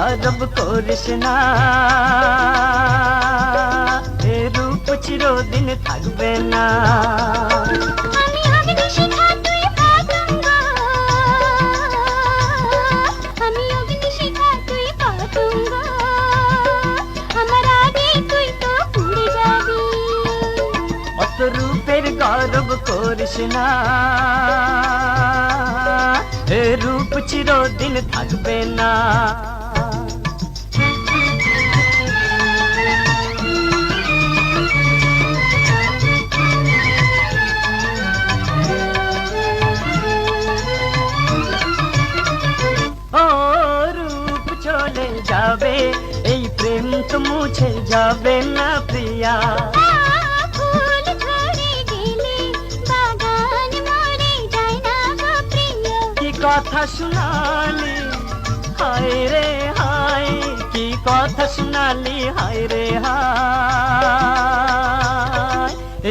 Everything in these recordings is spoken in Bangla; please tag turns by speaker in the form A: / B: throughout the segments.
A: গৌরব করিস না, এ রূপ চিরদিন থাকবে না।
B: আমি অগ্নিশিখা তুই পতঙ্গ, আমি অগ্নিশিখা তুই পতঙ্গ, আমার আগে তুই তো পুড়ে যাবি।
A: অত রূপের গৌরব করিস না, এ রূপ চিরদিন থাকবে না। ও রূপ চলে যাবে, এই প্রেম তো মুছে যাবে না প্রিয়া।
B: ফুল ঝরে গেলে বাগান মরে যায় না গো প্রিয়।
A: কি কথা শুনালি হায় রে হায়, কি কথা শুনালি হায় রে হায়,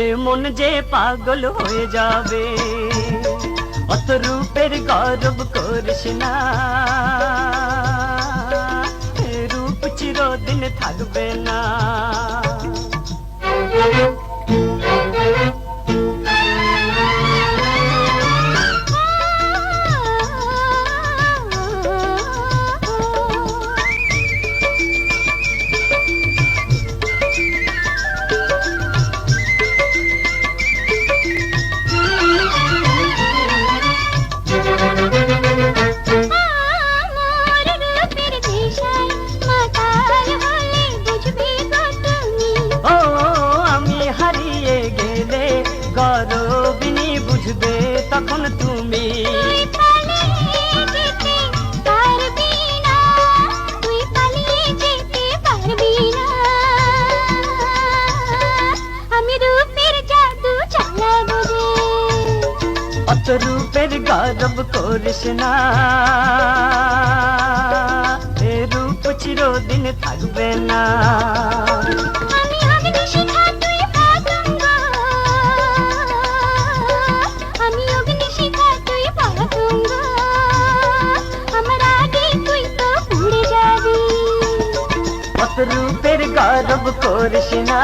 A: এ মন যে পাগল হয়ে যাবে। অত রূপের গৌরব করিস না, এ রূপ চিরদিন থাকবে না।
B: আমার রূপের নেশায় মাতাল হলে বুঝবে গো তুমি।
A: ও আমি হারিয়ে গেলে গৌরবিনী বুঝবে তখন তুমি।
B: তুই পালিয়ে যেতে পারবি না, তুই পালিয়ে যেতে পারবি না, আমি রূপের জাদু চালাবো রে।
A: অত রূপের গৌরব করিস না, এ রূপ চিরদিন থাকবে না।
B: আমি অগ্নিশিখা তুই পতঙ্গ, আমি অগ্নিশিখা তুই পতঙ্গ, আমার আগে তুই তো পুড়ে যাবি।
A: অত রূপের গৌরব করিস না,